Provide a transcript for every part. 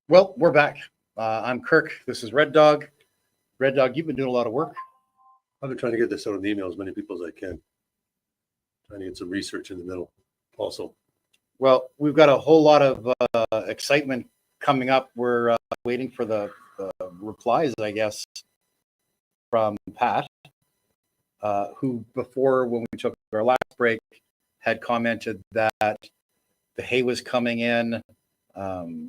Well, we're back. I'm Kirk. This is Red Dog. Red Dog, you've been doing a lot of work. I've been trying to get this out on the email as many people as I can. Trying to get some research in the middle also. Well, we've got a whole lot of excitement coming up. We're waiting for the replies, I guess, from Pat, who before, when we took our last break, had commented that the hay was coming in.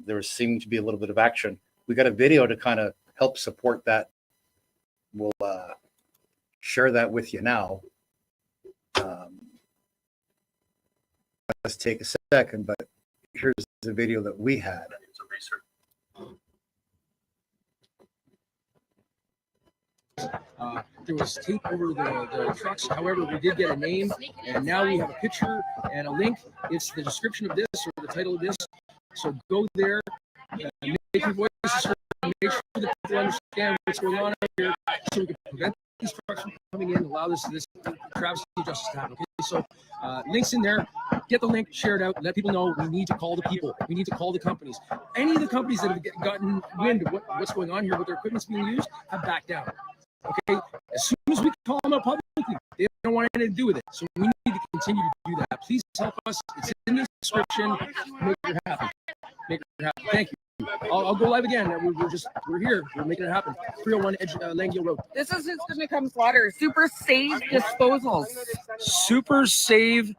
There seemed to be a little bit of action. We got a video to kind of help support that. We'll share that with you now. Let's take a second, but here's the video that we had. There was tape over the trucks. However, we did get a name, and now we have a picture and a link. It's the description of this or the title of this. So go there, make your voices heard, make sure that people understand what's going on out here, so we can prevent these trucks from coming in, allow this travesty justice to happen. Okay, so links in there. Get the link, share it out, let people know we need to call the people. We need to call the companies. Any of the companies that have gotten wind of what's going on here, what their equipment's being used, have backed down. Okay, as soon as we call them out publicly, they don't want anything to do with it. So we need to continue to do that. Please help us. It's in the description. Make it happen. Make it happen. Thank you. I'll go live again. We're here. We're making it happen. 301 Langdale Road. This is who's going to come slaughter. Super Save Disposals. Super Save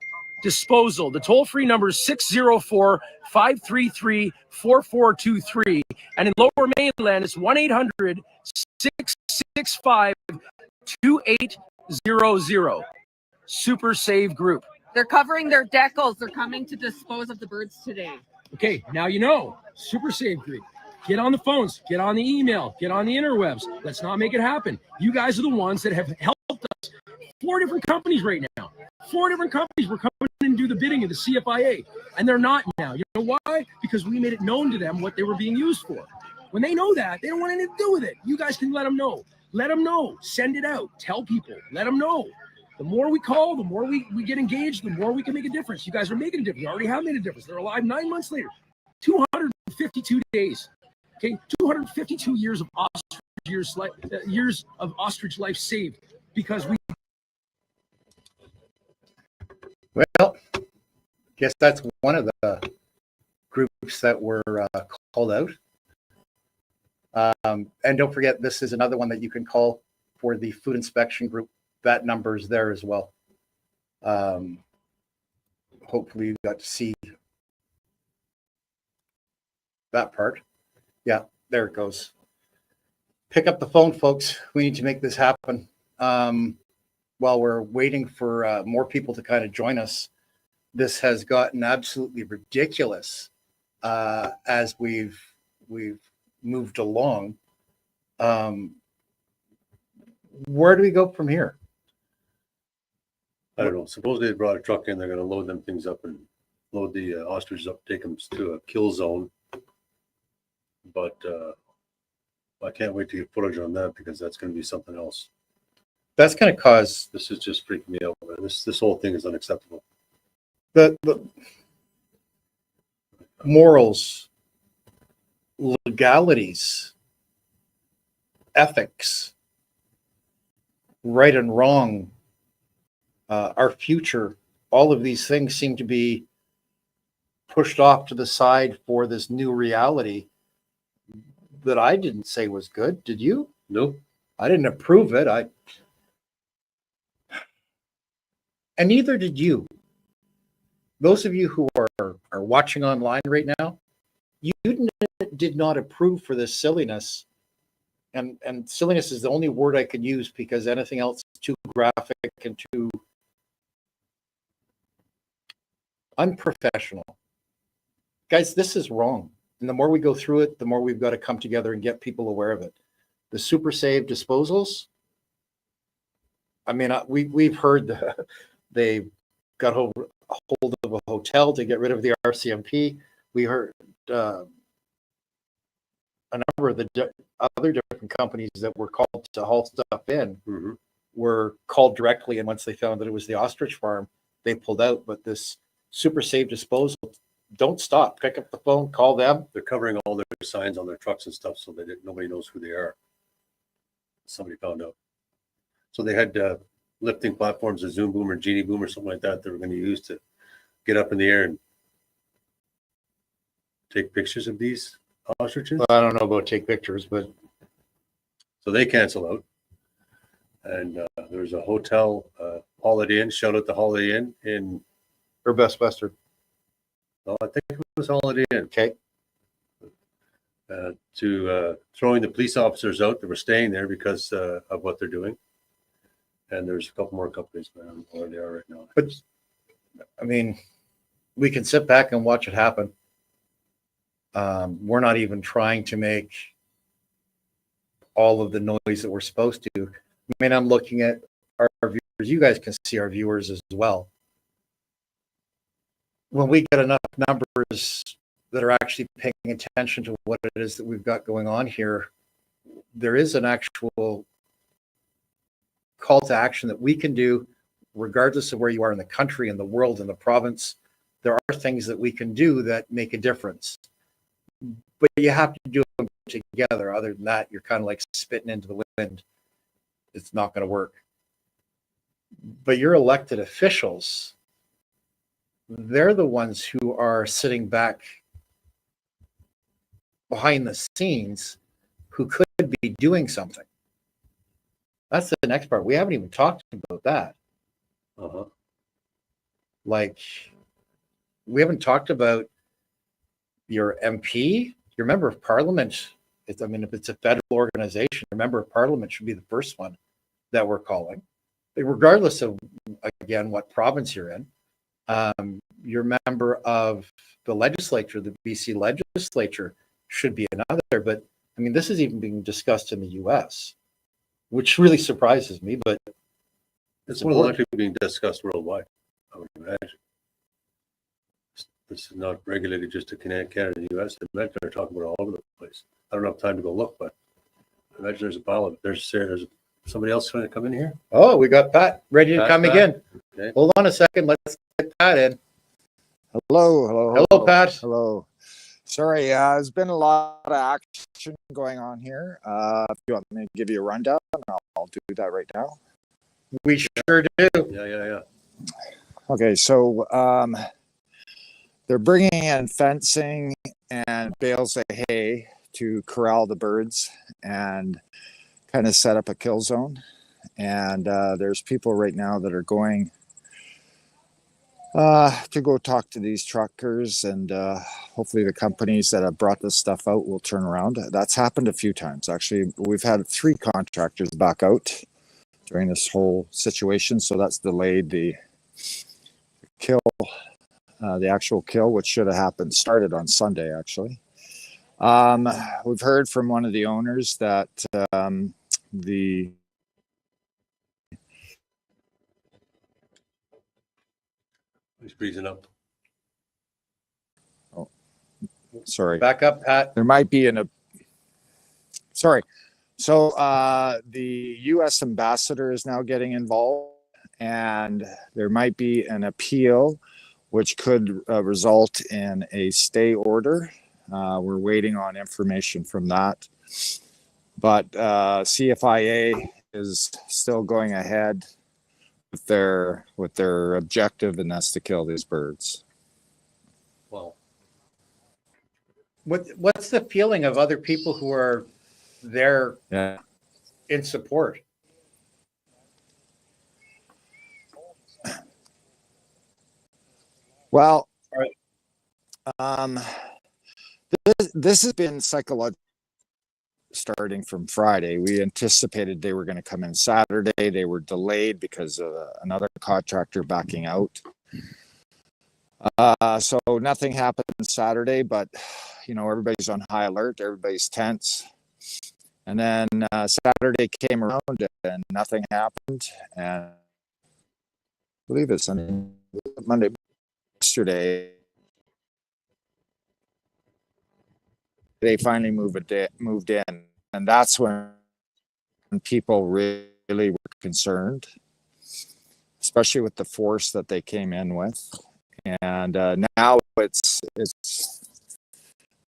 Disposal. The toll-free number is 604-533-4423. And in Lower Mainland, it's 1-800-665-2800. Super Save Group. They're covering their decals. They're coming to dispose of the birds today. Okay, now you know. Super Save Group. Get on the phones. Get on the email. Get on the interwebs. Let's not make it happen. You guys are the ones that have helped us. 4 different companies right now. 4 different companies were coming in and do the bidding of the CFIA, and they're not now. You know why? Because we made it known to them what they were being used for. When they know that, they don't want anything to do with it. You guys can let them know. Let them know. Send it out. Tell people. Let them know. The more we call, the more we get engaged, the more we can make a difference. You guys are making a difference. You already have made a difference. They're alive 9 months later. 252 days. Okay, 252 years of ostrich life saved because we. Well, I guess that's one of the groups that were called out. And don't forget, this is another one that you can call for the food inspection group. That number is there as well. Hopefully you got to see that part. Yeah, there it goes. Pick up the phone, folks. We need to make this happen. While we're waiting for more people to kind of join us, this has gotten absolutely ridiculous as we've moved along. Where do we go from here? I don't know. Supposedly they brought a truck in. They're going to load them things up and load the ostriches up, take them to a kill zone. But I can't wait to get footage on that because that's going to be something else. That's going to cause. This is just freaking me out, man. This whole thing is unacceptable. The morals, legalities, ethics, right and wrong, our future, all of these things seem to be pushed off to the side for this new reality that I didn't say was good. Did you? No. I didn't approve it. And neither did you. Those of you who are watching online right now, you did not approve for this silliness. And silliness is the only word I could use because anything else is too graphic and too unprofessional. Guys, this is wrong. And the more we go through it, the more we've got to come together and get people aware of it. The Super Save disposals. I mean, we've heard they got hold of a hotel to get rid of the RCMP. We heard a number of the other different companies that were called to haul stuff in were called directly, and once they found that it was the Ostrich farm, they pulled out. But this Super Save disposal don't stop. Pick up the phone, call them. They're covering all their signs on their trucks and stuff so that nobody knows who they are. Somebody found out. So they had lifting platforms, a Zoom boom or Genie boom or something like that they were going to use to get up in the air and take pictures of these ostriches. Well, I don't know about take pictures, but So they cancel out. And there was a hotel, Holiday Inn, shout out to Holiday Inn in, or Best Western. well, I think it was Holiday Inn, Okay. to throwing the police officers out that were staying there because of what they're doing. And there's a couple more companies, but I don't know where they are right now. But I mean, we can sit back and watch it happen. We're not even trying to make all of the noise that we're supposed to. I mean, I'm looking at our viewers. You guys can see our viewers as well. When we get enough numbers that are actually paying attention to what it is that we've got going on here, there is an actual call to action that we can do, regardless of where you are in the country, in the world, in the province. There are things that we can do that make a difference, but you have to do them together. Other than that, you're kind of like spitting into the wind. It's not going to work. But your elected officials, they're the ones who are sitting back behind the scenes who could be doing something. That's the next part. We haven't even talked about that. Uh-huh. Like, we haven't talked about your MP, your member of parliament. I mean, if it's a federal organization, your member of parliament should be the first one that we're calling, regardless of, again, what province you're in. Your member of the legislature, the BC legislature, should be another. But I mean, this is even being discussed in the US, which really surprises me, but It's more likely being discussed worldwide, I would imagine. This is not regulated just to Canada and the US. I imagine they're talking about all over the place. I don't have time to go look, but I imagine there's a pile of it. There's somebody else trying to come in here. oh, we got Pat ready to Pat, come Pat. again. Okay. Hold on a second. Let's get Pat in. Hello, Pat. Hello. Sorry, there's been a lot of action going on here. If you want me to give you a rundown, I'll do that right now. We sure do. Yeah. Okay, so they're bringing in fencing and bales of hay to corral the birds and kind of set up a kill zone. And there's people right now that are going to go talk to these truckers, and hopefully the companies that have brought this stuff out will turn around. That's happened a few times. Actually, we've had 3 contractors back out during this whole situation, so that's delayed the kill, the actual kill, which should have started on Sunday, actually. We've heard from one of the owners that the He's freezing up. sorry, Back up, Pat. there might be sorry. So the U.S. ambassador is now getting involved, and there might be an appeal, which could result in a stay order. We're waiting on information from that, but CFIA is still going ahead with their objective, and that's to kill these birds. Well, What's the feeling of other people who are there Yeah. in support? Well, Right. this has been psychological starting from Friday. We anticipated they were going to come in Saturday. They were delayed because of another contractor backing out. So nothing happened Saturday, but everybody's on high alert. Everybody's tense. And then Saturday came around and nothing happened. And I believe it's on Monday, yesterday, they finally moved in, and that's when people really were concerned, especially with the force that they came in with. And now it's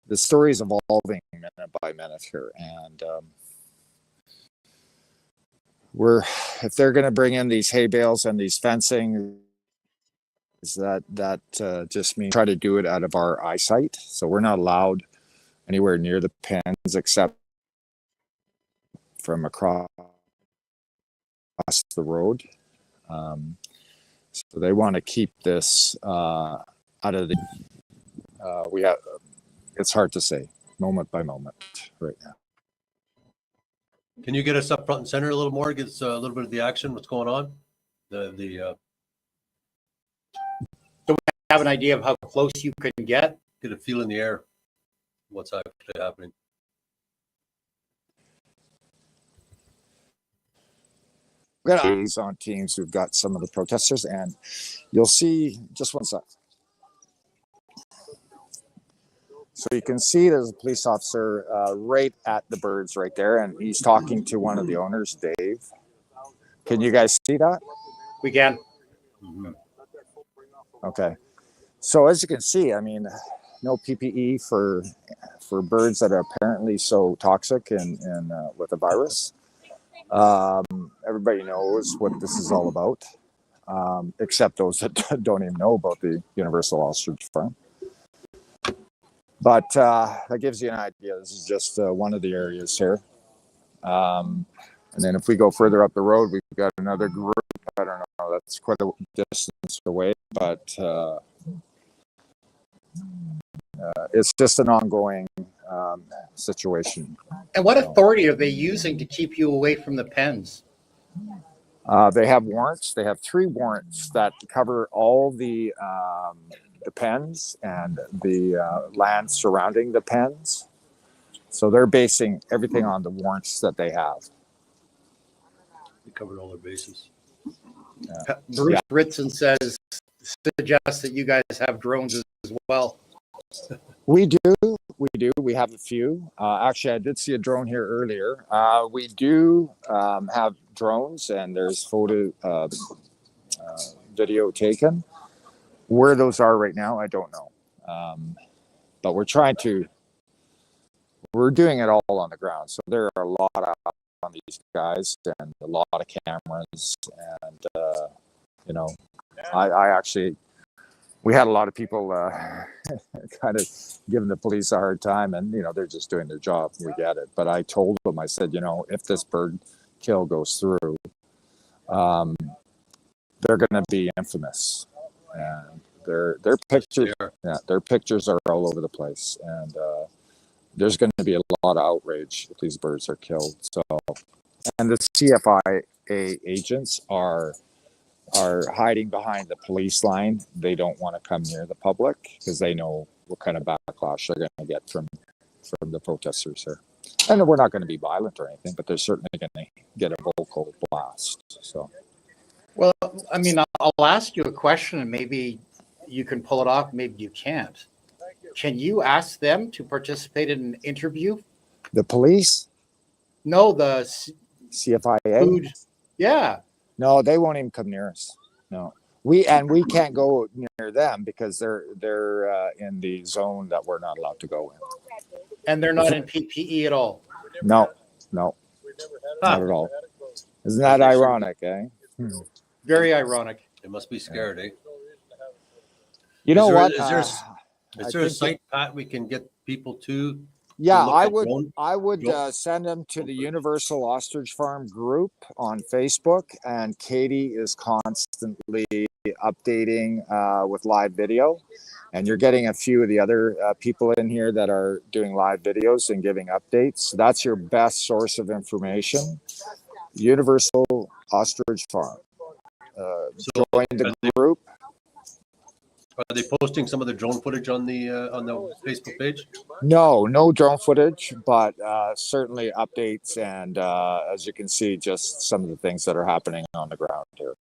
the story is evolving minute by minute here, and if they're going to bring in these hay bales and these fencing, that just means try to do it out of our eyesight. So we're not allowed anywhere near the pens except from across the road. So they want to keep this out of the. We have. It's hard to say, moment by moment, right now. Can you get us up front and center a little more? Get us a little bit of the action. What's going on? Have an idea of how close you can get. Get a feel in the air. What's actually happening? We've got eyes on teams who've got some of the protesters, and you'll see just one sec. So you can see there's a police officer right at the birds right there, and he's talking to one of the owners, Dave. Can you guys see that? We can. Okay. So as you can see, I mean, no PPE for birds that are apparently so toxic and with the virus. Everybody knows what this is all about, except those that don't even know about the Universal Ostrich Farm. But that gives you an idea. This is just one of the areas here. And then if we go further up the road, we've got another group. I don't know, that's quite a distance away, but it's just an ongoing situation. And what authority are they using to keep you away from the pens? They have warrants. They have 3 warrants that cover all the pens and the land surrounding the pens. So they're basing everything on the warrants that they have. They covered all their bases. Bruce Ritson suggests that you guys have drones as well. We do. We have a few. Actually, I did see a drone here earlier. We do have drones, and there's video taken. Where those are right now, I don't know. But we're doing it all on the ground. So there are a lot on these guys and a lot of cameras. And, I actually, we had a lot of people kind of giving the police a hard time, and, they're just doing their job. We get it. But I told them, I said, if this bird kill goes through, they're going to be infamous. And their pictures, their pictures are all over the place, and there's going to be a lot of outrage if these birds are killed. So, and the CFIA agents are hiding behind the police line. They don't want to come near the public because they know what kind of backlash they're going to get from the protesters here. And we're not going to be violent or anything, but they're certainly going to get a vocal blast. So. Well, I mean, I'll ask you a question, and maybe you can pull it off, maybe you can't. Can you ask them to participate in an interview? The police? No, the CFIA? Food. Yeah. No, they won't even come near us. No. We can't go near them because they're in the zone that we're not allowed to go in. And they're not in PPE at all? No, not at all. Isn't that ironic, eh? Very ironic. They must be scared, eh? You know what? Is there a site, Pat, we can get people to? Yeah, I would send them to the Universal Ostrich Farm group on Facebook, and Katie is constantly updating with live video, and you're getting a few of the other people in here that are doing live videos and giving updates. That's your best source of information. Universal Ostrich Farm. Join the group. Are they posting some of the drone footage on the Facebook page? No drone footage, but certainly updates, and as you can see, just some of the things that are happening on the ground here.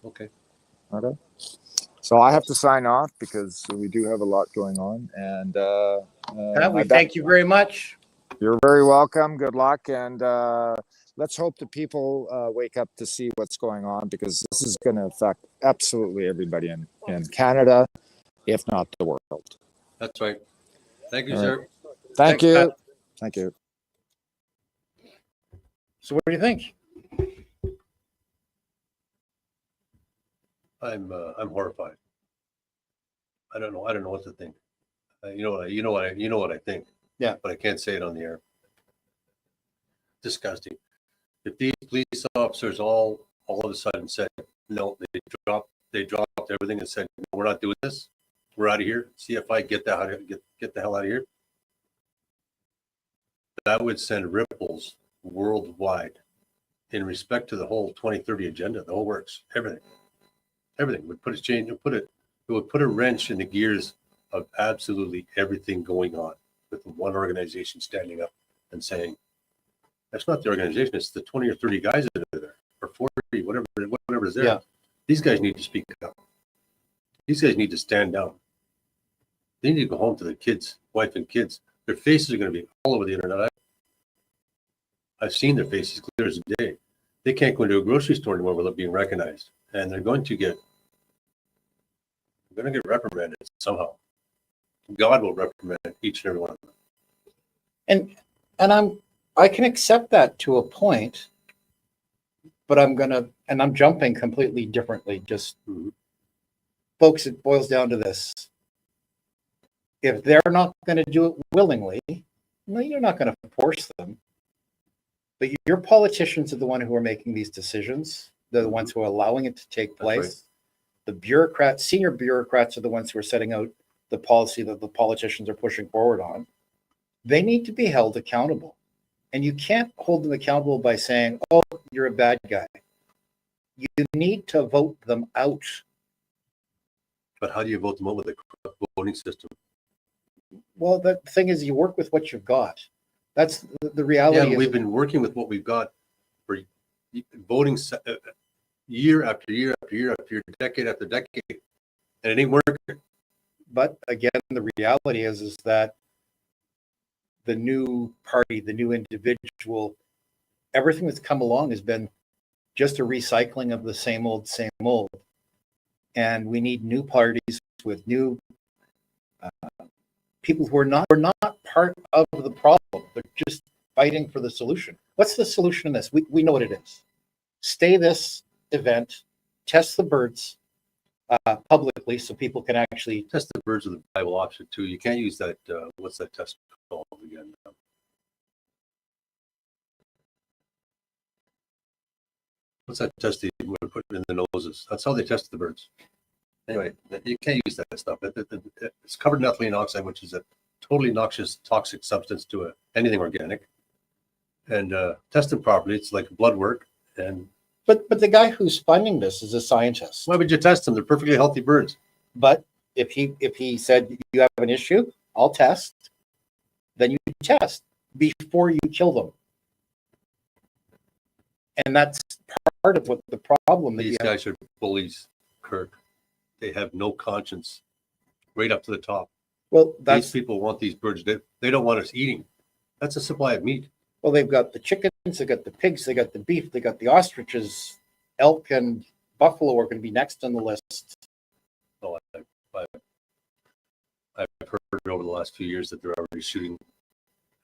Okay. So I have to sign off because we do have a lot going on, and we thank you very much. You're very welcome. Good luck, and let's hope that people wake up to see what's going on, because this is going to affect absolutely everybody in Canada, if not the world. That's right. Thank you, All sir. Thank Thanks, you. Pat. Thank you. So what do you think? I'm horrified. I don't know what to think. You know what I think. Yeah. But I can't say it on the air. Disgusting. If these police officers all of a sudden said no, they dropped everything and said, no, we're not doing this. We're out of here. CFI, get the hell out of here. That would send ripples worldwide in respect to the whole 2030 agenda, the whole works, everything would put a change. It would put a wrench in the gears of absolutely everything going on, with one organization standing up and saying, that's not the organization, it's the 20 or 30 guys that are there, or 40, whatever is there. Yeah. These guys need to speak up. These guys need to stand down. They need to go home to their kids, wife and kids. Their faces are going to be all over the internet. I've seen their faces clear as day. They can't go into a grocery store anymore without being recognized, and they're going to get reprimanded somehow. God will reprimand each and every one of them. And I can accept that to a point, but I'm jumping completely differently. Just folks, it boils down to this. If they're not going to do it willingly, no, you're not going to force them. But your politicians are the one who are making these decisions. They're the ones who are allowing it to take place. Right. The bureaucrats, senior bureaucrats, are the ones who are setting out the policy that the politicians are pushing forward on. They need to be held accountable. And you can't hold them accountable by saying, oh, you're a bad guy. You need to vote them out. But how do you vote them out with a corrupt voting system? Well, the thing is, you work with what you've got. That's the reality. Yeah, we've been working with what we've got for voting year after year after year after year, decade after decade, and it ain't working. But again, the reality is that the new party, the new individual, everything that's come along has been just a recycling of the same old. And we need new parties with new people who are not part of the problem. They're just fighting for the solution. What's the solution in this? We know what it is. Stay this event, test the birds publicly so people can actually Test the birds with the Bible option too. You can't use that. What's that test called again? What's that test they would put in the noses? That's how they test the birds. Anyway, you can't use that stuff. It's covered in ethylene oxide, which is a totally noxious, toxic substance to anything organic. And test them properly. It's like blood work. And but the guy who's funding this is a scientist. why would you test them? They're perfectly healthy birds. But if he said you have an issue, I'll test, then you test before you kill them. And that's part of what the problem that These you have. guys are bullies, Kirk. They have no conscience, right up to the top. Well, These people want these birds. They don't want us eating. That's a supply of meat. well, they've got the chickens, they got the pigs, they got the beef, they got the ostriches, elk and buffalo are going to be next on the list. Oh, I've heard over the last few years that they're already shooting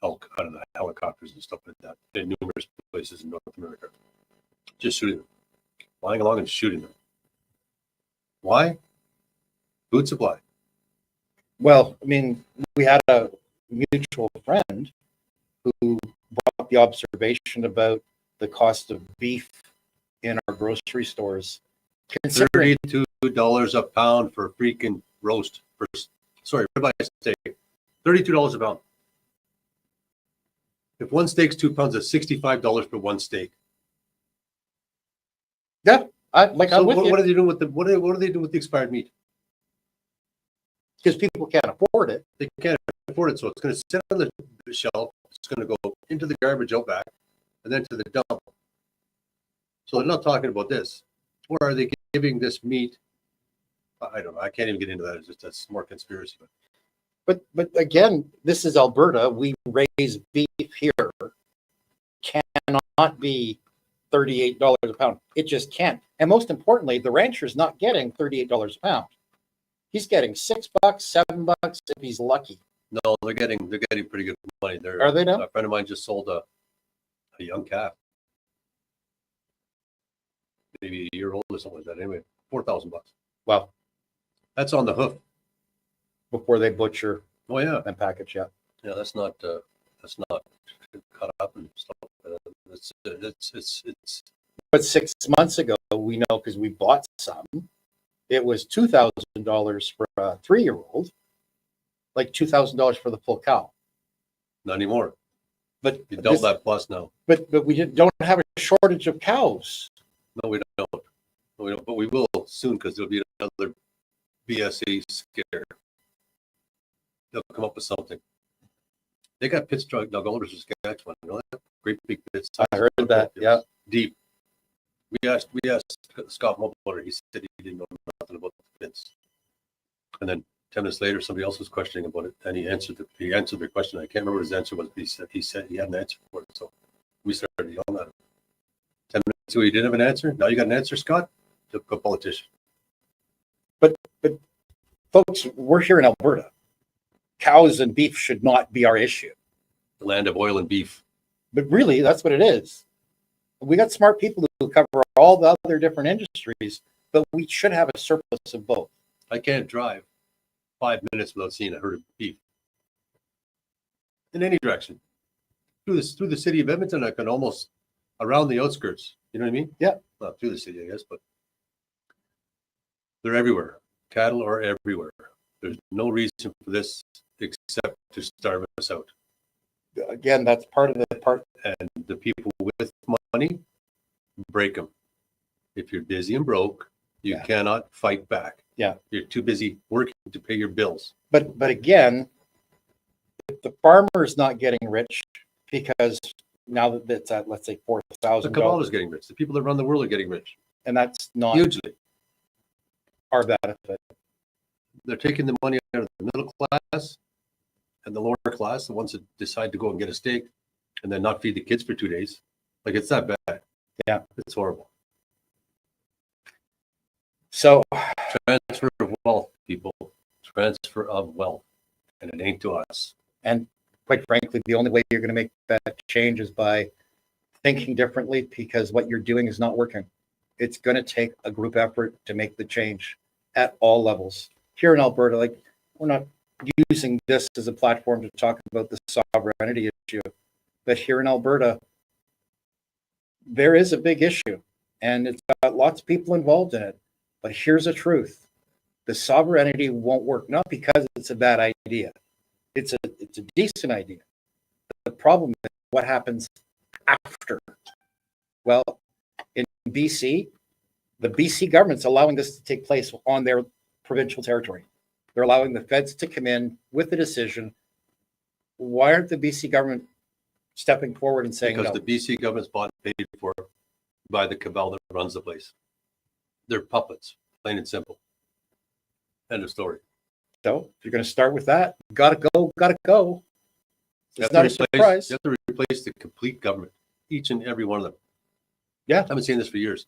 elk out of the helicopters and stuff like that in numerous places in North America. Just shooting them, flying along and shooting them. Why? Food supply. Well, I mean, we had a mutual friend who brought up the observation about the cost of beef in our grocery stores. Considering $32 a pound for freaking roast. Ribeye steak. $32 a pound. If one steak's 2 pounds, that's $65 for one steak. yeah, So I'm with you. what are they doing with what are they doing with the expired meat? Because people can't afford it. They can't afford it, so it's going to sit on the shelf. It's going to go into the garbage out back, and then to the dump. So they're not talking about this. Or are they giving this meat? I don't know. I can't even get into that. It's just that's more conspiracy. But again, this is Alberta. We raise beef here. Can cannot be $38 a pound. It just can't. And most importantly, the rancher's not getting $38 a pound. He's getting $6, $7 if he's lucky. No, they're getting pretty good money. Are they now? A friend of mine just sold a young calf, maybe a year old or something like that. Anyway, $4,000. Well, That's on the hoof. before they butcher Oh yeah, and package, yeah. yeah. That's not cut up and stuff. It's But 6 months ago, we know because we bought some, it was $2,000 for a 3-year-old, like $2,000 for the full cow. not anymore. But You double that plus now. But we don't have a shortage of cows. No, we don't. No, we don't. But we will soon because there'll be another BSE scare. They'll come up with something. They got pits dug all over Saskatchewan. You know that? Great big pits. I heard that. Yeah. Deep. We asked Scott Mulder. He said he didn't know nothing about the pits. And then 10 minutes later, somebody else was questioning about it, and he answered the question. I can't remember what his answer was, but he said he had an answer for it. So we started yelling at him. 10 minutes ago, you didn't have an answer. Now you got an answer, Scott. Typical politician. But folks, we're here in Alberta. Cows and beef should not be our issue. The land of oil and beef. But really, that's what it is. We got smart people who cover all the other different industries, but we should have a surplus of both. I can't drive 5 minutes without seeing a herd of beef in any direction. Through the city of Edmonton, I can almost around the outskirts. You know what I mean? Yeah. Not through the city, I guess, but they're everywhere. Cattle are everywhere. There's no reason for this except to starve us out. Again, that's part of the part. And the people with money, break them. If you're busy and broke, you cannot fight back. Yeah. You're too busy working to pay your bills. But again, if the farmer is not getting rich because now that it's at, let's say, The $4,000, cabal is getting rich. The people that run the world are getting rich. and that's not Hugely. our benefit. They're taking the money out of the middle class and the lower class, the ones that decide to go and get a steak and then not feed the kids for 2 days. Like, it's that bad. Yeah. It's horrible. So Transfer of wealth, people. Transfer of wealth. And it ain't to us. And quite frankly, the only way you're going to make that change is by thinking differently, because what you're doing is not working. It's going to take a group effort to make the change at all levels. Here in Alberta, like, we're not using this as a platform to talk about the sovereignty issue, but here in Alberta, there is a big issue, and it's got lots of people involved in it. But here's the truth: the sovereignty won't work, not because it's a bad idea. It's a decent idea. The problem is what happens after. Well, in BC, the BC government's allowing this to take place on their provincial territory. They're allowing the feds to come in with a decision. Why aren't the BC government stepping forward and saying Because no? the BC government's bought and paid for by the cabal that runs the place. They're puppets, plain and simple. End of story. So if you're going to start with that, gotta go. You It's not a have to surprise. You have to replace the complete government, each and every one of them. Yeah. I've been saying this for years.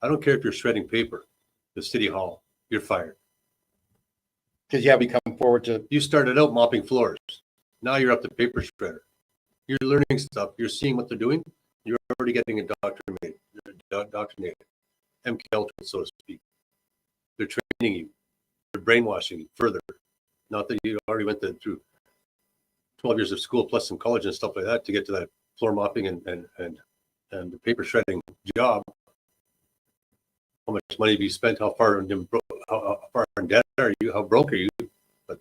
I don't care if you're shredding paper, the city hall, you're fired. Because you haven't come forward to. You started out mopping floors. Now you're up to paper shredder. You're learning stuff. You're seeing what they're doing. You're already getting indoctrinated, MK Ultra, so to speak. They're training you. They're brainwashing you further. Not that you already went through 12 years of school plus some college and stuff like that to get to that floor mopping and the paper shredding job. How much money have you spent? How far in debt are you? How broke are you? But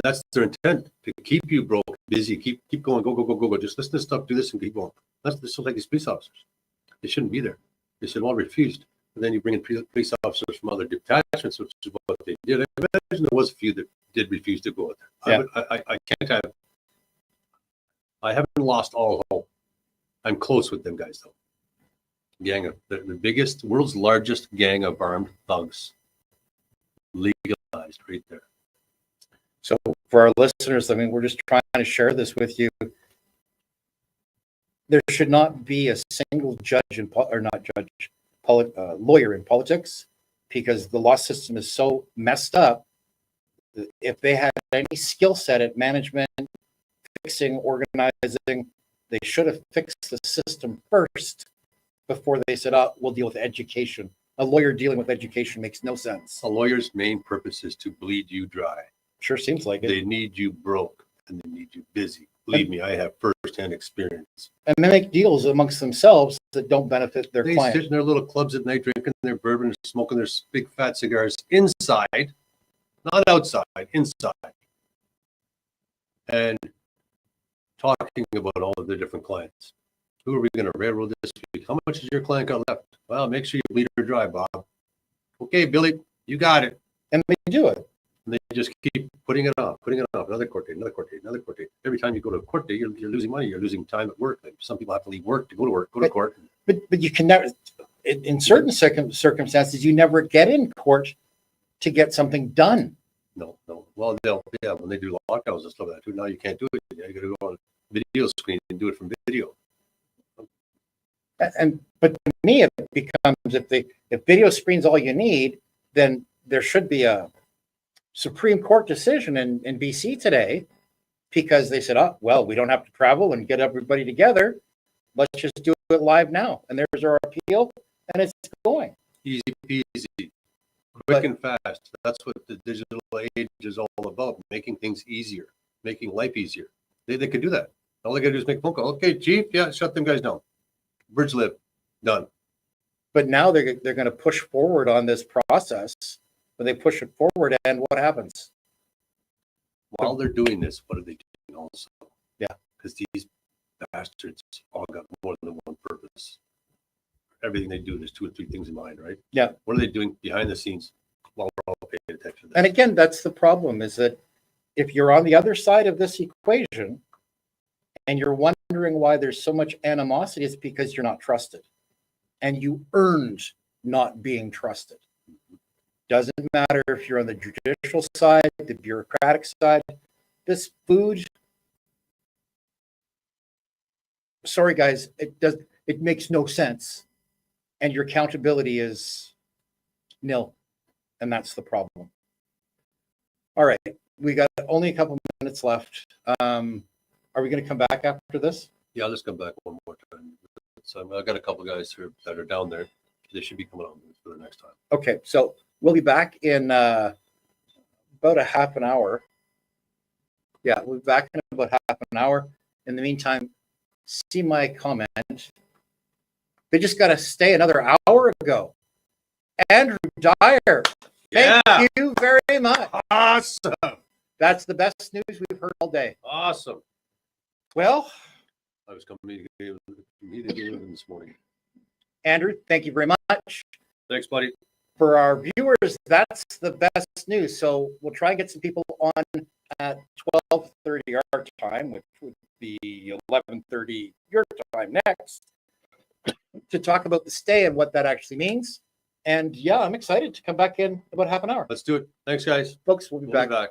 that's their intent, to keep you broke, busy, keep going, go. Just listen to stuff, do this, and keep going. That's just like these police officers. They shouldn't be there. They should all refused. And then you bring in police officers from other detachments, which is what they did. I imagine there was a few that did refuse to go there. Yeah. I haven't lost all hope. I'm close with them guys though. Gang of the biggest, world's largest gang of armed thugs, legalized right there. So for our listeners, I mean, we're just trying to share this with you. there should not be a single judge or not judge, lawyer in politics, because the law system is so messed up. If they had any skill set at management, fixing, organizing, they should have fixed the system first before they said, "Oh, we'll deal with education." A lawyer dealing with education makes no sense. A lawyer's main purpose is to bleed you dry. Sure seems like it. They need you broke and they need you busy. Believe me, I have firsthand experience. And they make deals amongst themselves that don't benefit their They client. sit in their little clubs at night, drinking their bourbon, smoking their big fat cigars inside, not outside, inside, and talking about all of their different clients. Who are we going to railroad this week? How much has your client got left? Well, make sure you bleed her dry, Bob. Okay, Billy, you got it. And they do it. And they just keep putting it off. Another court date, another court date, another court date. Every time you go to a court date, you're losing money. You're losing time at work. Like some people have to leave work to go to work, go to court. But you can never, in certain circumstances, you never get in court to get something done. No. Well, when they do lockdowns and stuff like that too, now you can't do it. You got to go on video screen and do it from video. But to me, it becomes if video screen's all you need, then there should be a Supreme Court decision in BC today, because they said, "Oh, well, we don't have to travel and get everybody together. Let's just do it live now." And there's our appeal, and it's going Easy peasy, quick and fast. That's what the digital age is all about, making things easier, making life easier. They could do that. All they got to do is make a phone call. Okay, chief, yeah, shut them guys down. Bridge live, done. But now they're going to push forward on this process. But they push it forward, and what happens? While they're doing this, what are they doing also? Yeah. Because these bastards all got more than one purpose. Everything they do, there's 2 or 3 things in mind, right? Yeah. What are they doing behind the scenes while we're all paying attention to this? And again, that's the problem, is that if you're on the other side of this equation and you're wondering why there's so much animosity, it's because you're not trusted. And you earned not being trusted. Doesn't matter if you're on the judicial side, the bureaucratic side. This food, sorry guys, it makes no sense. And your accountability is nil. And that's the problem. All right, we got only a couple minutes left. Are we going to come back after this? Yeah, let's come back one more time. So I've got a couple guys here that are down there. They should be coming on for the next time. Okay, so we'll be back in about a half an hour. Yeah, we'll be back in about half an hour. In the meantime, see my comment. They just got to stay another hour ago. Andrew Dyer, thank you very much. Awesome. That's the best news we've heard all day. Awesome. Well, I was coming to meet again this morning. Andrew, thank you very much. Thanks, buddy. For our viewers, that's the best news. So we'll try and get some people on at 12:30 our time, which would be 11:30 your time next, to talk about the stay and what that actually means. And yeah, I'm excited to come back in about half an hour. Let's do it. Thanks, guys. Folks, we'll be We'll back. be back.